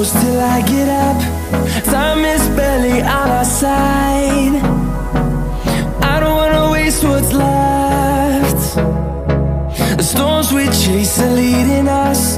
close till I get up. Time is barely on our side. I don't wanna waste what's left. The storms we chase are leading us